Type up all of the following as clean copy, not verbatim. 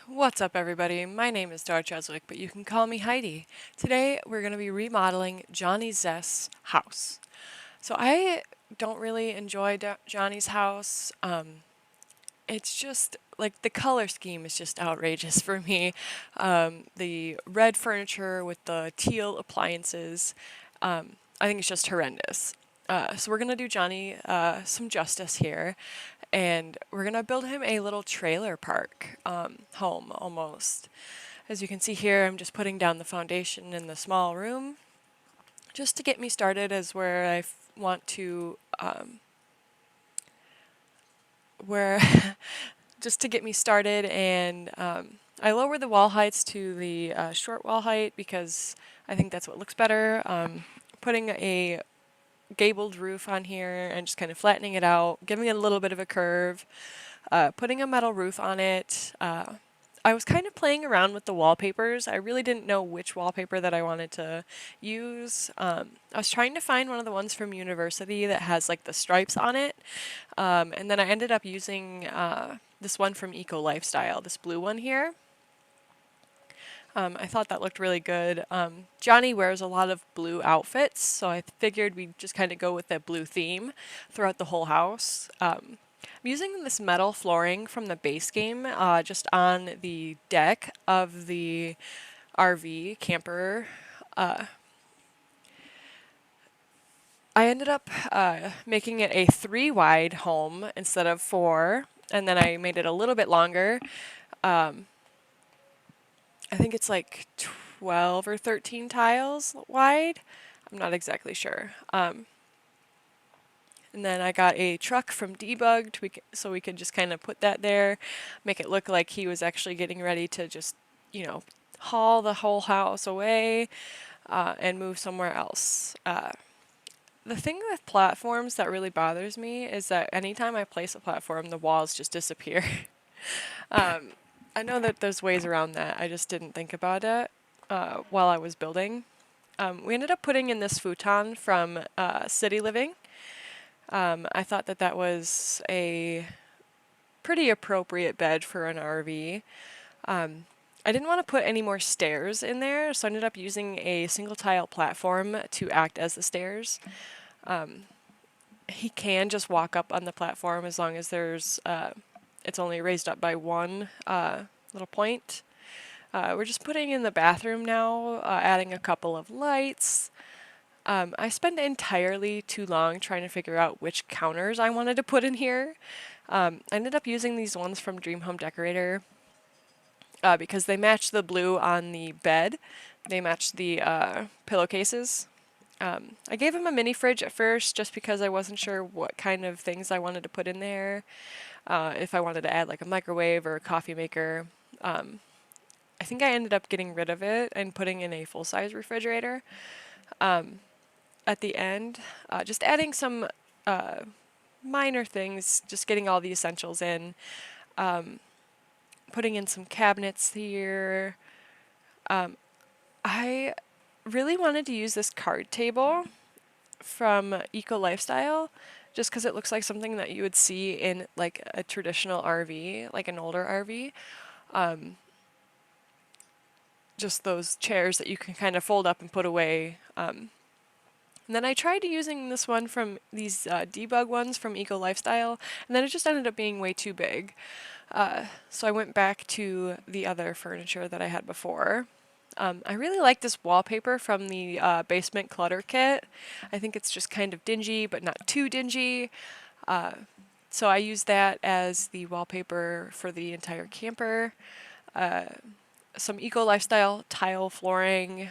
What's up, everybody? My name is Dar Cheswick, but you can call me Heidi. Today, we're going to be remodeling Johnny Zest's house. So I don't really enjoy Johnny's house. It's just like the color scheme is just outrageous for me. The red furniture with the teal appliances, I think it's just horrendous. So we're gonna do Johnny some justice here, and we're gonna build him a little trailer park home almost. As you can see here, I'm just putting down the foundation in the small room, just to get me started as where I want to where just to get me started, and I lower the wall heights to the short wall height because I think that's what looks better. Putting a gabled roof on here and just kind of flattening it out, giving it a little bit of a curve, putting a metal roof on it. I was kind of playing around with the wallpapers. I really didn't know which wallpaper that I wanted to use. I was trying to find one of the ones from university that has like the stripes on it. And then I ended up using this one from Eco Lifestyle, this blue one here. I thought that looked really good. Johnny wears a lot of blue outfits, so I figured we'd just kind of go with that blue theme throughout the whole house. I'm using this metal flooring from the base game just on the deck of the RV camper. I ended up making it a 3 wide home instead of 4, and then I made it a little bit longer. I think it's like 12 or 13 tiles wide. I'm not exactly sure. And then I got a truck from Debug so we could just kind of put that there, make it look like he was actually getting ready to just, haul the whole house away and move somewhere else. The thing with platforms that really bothers me is that anytime I place a platform, the walls just disappear. I know that there's ways around that. I just didn't think about it while I was building. We ended up putting in this futon from City Living. I thought that that was a pretty appropriate bed for an RV. I didn't want to put any more stairs in there, so I ended up using a single tile platform to act as the stairs. He can just walk up on the platform as long as it's only raised up by one little point. We're just putting in the bathroom now, adding a couple of lights. I spent entirely too long trying to figure out which counters I wanted to put in here. I ended up using these ones from Dream Home Decorator because they match the blue on the bed. They match the pillowcases. I gave him a mini fridge at first just because I wasn't sure what kind of things I wanted to put in there. If I wanted to add like a microwave or a coffee maker. I think I ended up getting rid of it and putting in a full-size refrigerator. At the end, just adding some minor things, just getting all the essentials in. Putting in some cabinets here. I really wanted to use this card table from Eco Lifestyle just because it looks like something that you would see in like a traditional RV, like an older RV. Just those chairs that you can kind of fold up and put away. And then I tried using this one from these debug ones from Eco Lifestyle, and then it just ended up being way too big. So I went back to the other furniture that I had before. I really like this wallpaper from the basement clutter kit. I think it's just kind of dingy, but not too dingy. So I used that as the wallpaper for the entire camper. Some Eco Lifestyle tile flooring,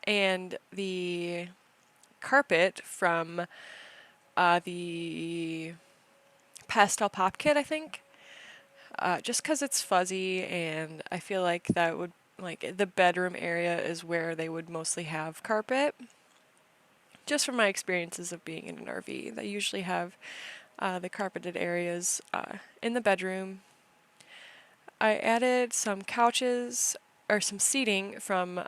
and the carpet from the pastel pop kit, I think. Just because it's fuzzy, and I feel like that would, like, the bedroom area is where they would mostly have carpet. Just from my experiences of being in an RV, they usually have the carpeted areas in the bedroom. I added some couches, or some seating from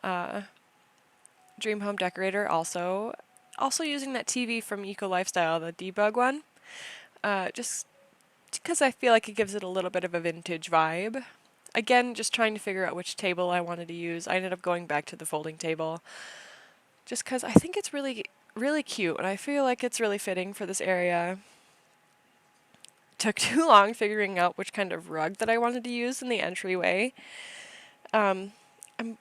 Dream Home Decorator also. Also using that TV from Eco Lifestyle, the debug one. Just because I feel like it gives it a little bit of a vintage vibe. Again, just trying to figure out which table I wanted to use. I ended up going back to the folding table just because I think it's really, really cute and I feel like it's really fitting for this area. Took too long figuring out which kind of rug that I wanted to use in the entryway. I'm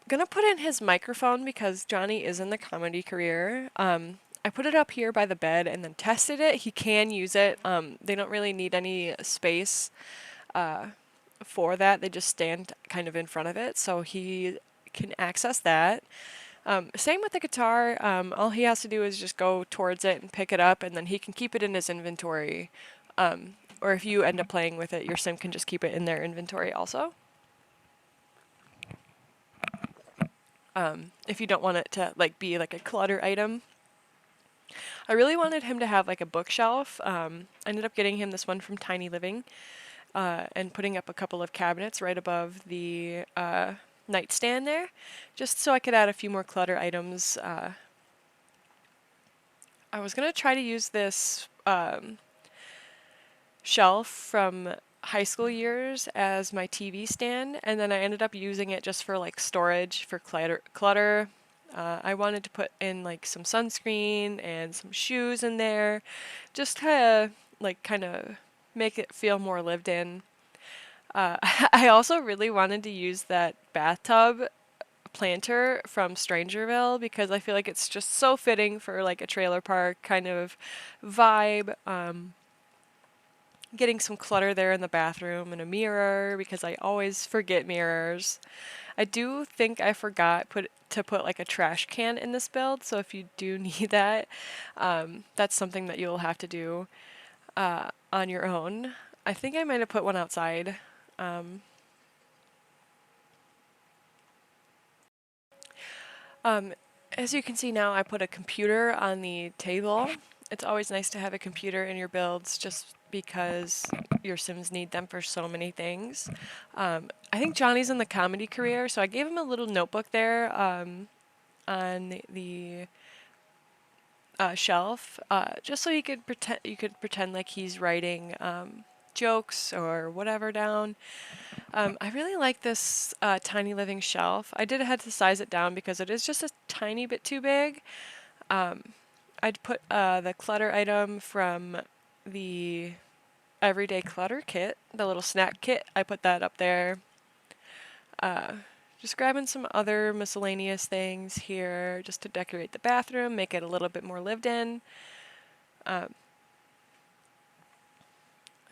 gonna put in his microphone because Johnny is in the comedy career. I put it up here by the bed and then tested it. He can use it. They don't really need any space for that. They just stand kind of in front of it, so he can access that. Same with the guitar. All he has to do is just go towards it and pick it up, and then he can keep it in his inventory. Or if you end up playing with it, your sim can just keep it in their inventory also. If you don't want it to like be like a clutter item. I really wanted him to have like a bookshelf. I ended up getting him this one from Tiny Living and putting up a couple of cabinets right above the nightstand there, just so I could add a few more clutter items. I was going to try to use this shelf from high school years as my TV stand, and then I ended up using it just for like storage for clutter. I wanted to put in like some sunscreen and some shoes in there, just to like kind of make it feel more lived in. I also really wanted to use that bathtub planter from Strangerville because I feel like it's just so fitting for like a trailer park kind of vibe. Getting some clutter there in the bathroom and a mirror because I always forget mirrors. I do think I forgot to put like a trash can in this build, so if you do need that, that's something that you'll have to do on your own. I think I might have put one outside. Um, as you can see now, I put a computer on the table. It's always nice to have a computer in your builds just because your Sims need them for so many things. I think Johnny's in the comedy career, so I gave him a little notebook there on the shelf, just so you could pretend like he's writing jokes or whatever down. I really like this Tiny Living shelf. I did have to size it down because it is just a tiny bit too big. I'd put the clutter item from the Everyday Clutter kit, the little snack kit. I put that up there. Just grabbing some other miscellaneous things here just to decorate the bathroom, make it a little bit more lived in. I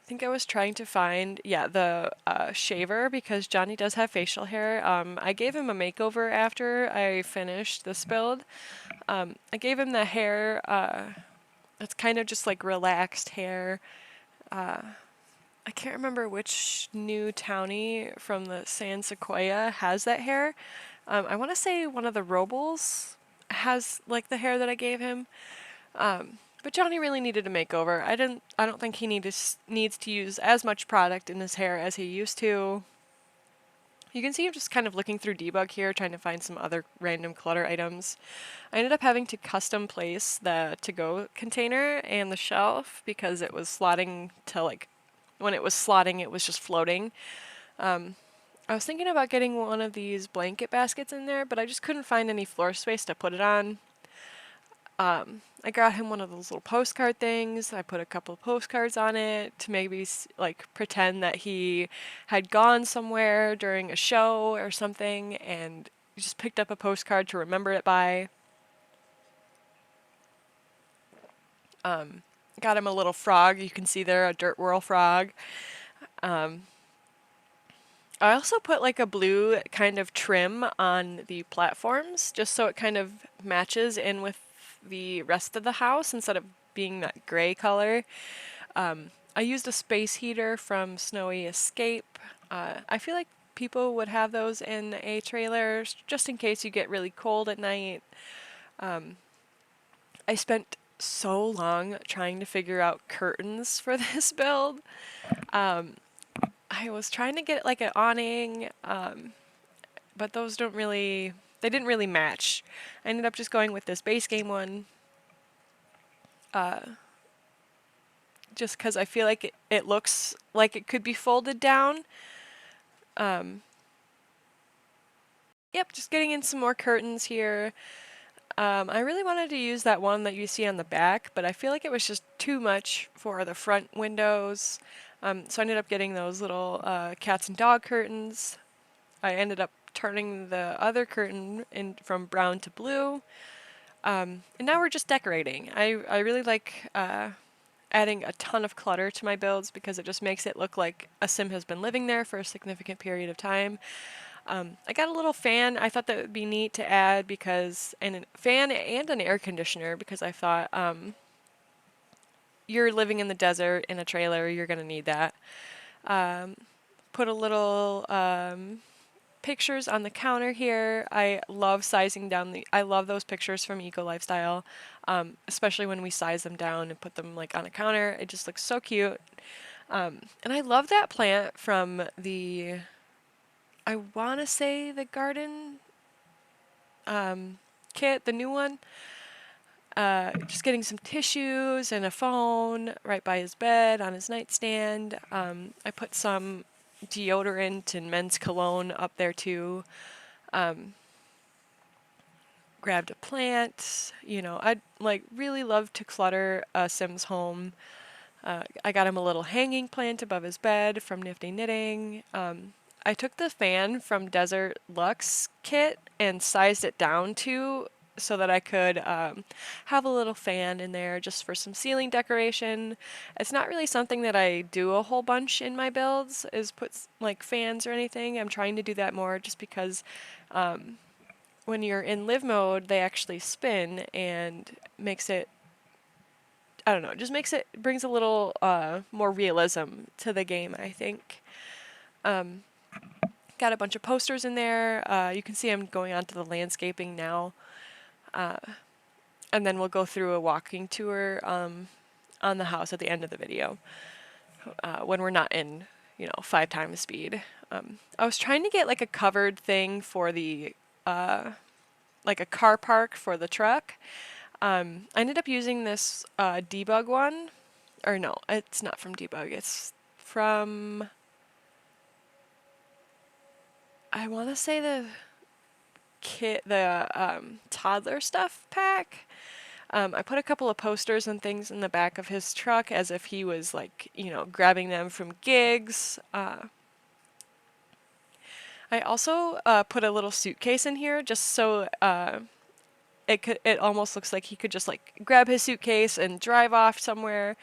think I was trying to find, yeah, the shaver because Johnny does have facial hair. I gave him a makeover after I finished this build. I gave him the hair, it's kind of just like relaxed hair. I can't remember which new townie from the San Sequoia has that hair. I want to say one of the Robles has like the hair that I gave him. But Johnny really needed a makeover. I don't think he needs to use as much product in his hair as he used to. You can see him just kind of looking through debug here, trying to find some other random clutter items. I ended up having to custom place the to-go container and the shelf because it was slotting to like, when it was slotting, it was just floating. I was thinking about getting one of these blanket baskets in there, but I just couldn't find any floor space to put it on. I got him one of those little postcard things. I put a couple of postcards on it to maybe like pretend that he had gone somewhere during a show or something and just picked up a postcard to remember it by. Got him a little frog. You can see there a dirt whirl frog. I also put like a blue kind of trim on the platforms just so it kind of matches in with the rest of the house instead of being that gray color. I used a space heater from Snowy Escape. I feel like people would have those in a trailer just in case you get really cold at night. I spent so long trying to figure out curtains for this build. I was trying to get like an awning, but those they didn't really match. I ended up just going with this base game one. Just because I feel like it looks like it could be folded down. Yep, just getting in some more curtains here. I really wanted to use that one that you see on the back, but I feel like it was just too much for the front windows. So I ended up getting those little cats and dog curtains. I ended up turning the other curtain in from brown to blue. And now we're just decorating. I really like adding a ton of clutter to my builds because it just makes it look like a sim has been living there for a significant period of time. I got a little fan. I thought that would be neat to add because, and a fan and an air conditioner because I thought you're living in the desert in a trailer, you're gonna need that. Put a little pictures on the counter here. I love sizing down I love those pictures from Eco Lifestyle, especially when we size them down and put them like on a counter. It just looks so cute. And I love that plant from I want to say the garden kit, the new one. Just getting some tissues and a phone right by his bed on his nightstand. I put some deodorant and men's cologne up there too. Grabbed a plant. You know, I'd like really love to clutter Sim's home. I got him a little hanging plant above his bed from Nifty Knitting. I took the fan from Desert Luxe kit and sized it down to so that I could have a little fan in there just for some ceiling decoration. It's not really something that I do a whole bunch in my builds, is put like fans or anything. I'm trying to do that more just because when you're in live mode, they actually spin and makes it, I don't know, just makes it, brings a little more realism to the game, I think. Got a bunch of posters in there. You can see I'm going on to the landscaping now. And then we'll go through a walking tour on the house at the end of the video when we're not in, 5 times speed. I was trying to get like a covered thing for the, like a car park for the truck. I ended up using this debug one. Or no, it's not from debug. It's from, I want to say the kit, the toddler stuff pack. I put a couple of posters and things in the back of his truck as if he was like, grabbing them from gigs. I also put a little suitcase in here just so it almost looks like he could just like grab his suitcase and drive off somewhere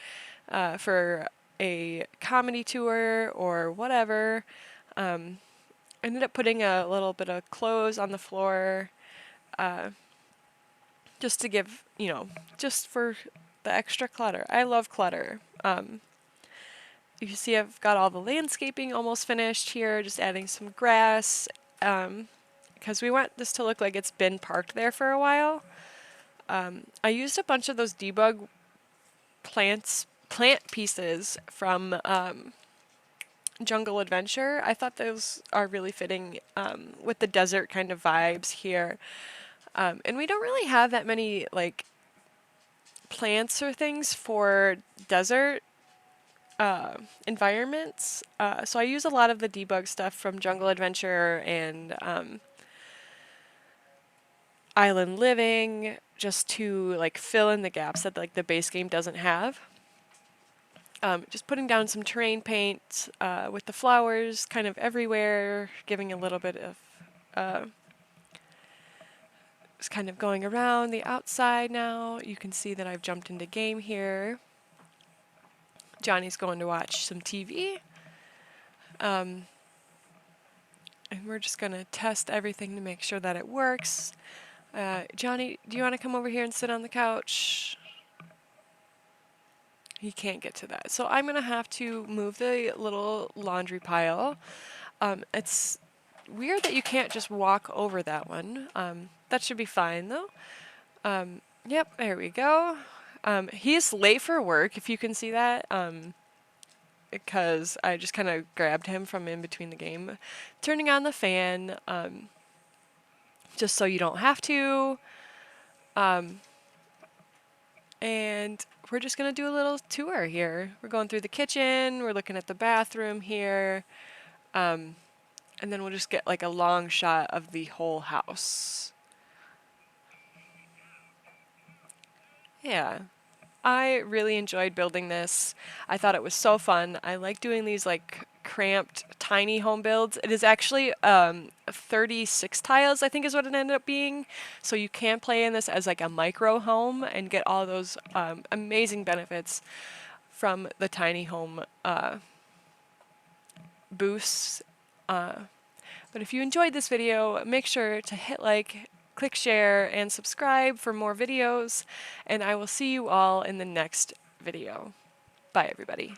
for a comedy tour or whatever. Ended up putting a little bit of clothes on the floor just to give, just for the extra clutter. I love clutter. You see I've got all the landscaping almost finished here, just adding some grass because we want this to look like it's been parked there for a while. I used a bunch of those debug plant pieces from Jungle Adventure. I thought those are really fitting with the desert kind of vibes here. And we don't really have that many like plants or things for desert environments. So I use a lot of the debug stuff from Jungle Adventure and Island Living just to like fill in the gaps that like the base game doesn't have. Just putting down some terrain paint with the flowers kind of everywhere, giving a little bit of just kind of going around the outside now. You can see that I've jumped into game here. Johnny's going to watch some TV. And we're just going to test everything to make sure that it works. Johnny, do you want to come over here and sit on the couch? He can't get to that. So I'm going to have to move the little laundry pile. It's weird that you can't just walk over that one. That should be fine, though. Yep, there we go. He's late for work, if you can see that, because I just kind of grabbed him from in between the game. Turning on the fan, just so you don't have to. And we're just going to do a little tour here. We're going through the kitchen. We're looking at the bathroom here. and then we'll just get like a long shot of the whole house. Yeah. I really enjoyed building this. I thought it was so fun. I like doing these like cramped, tiny home builds. It is actually 36 tiles, I think is what it ended up being. So you can play in this as like a micro home and get all those amazing benefits from the tiny home boosts. But if you enjoyed this video, make sure to hit like, click share, and subscribe for more videos, and I will see you all in the next video. Bye, everybody.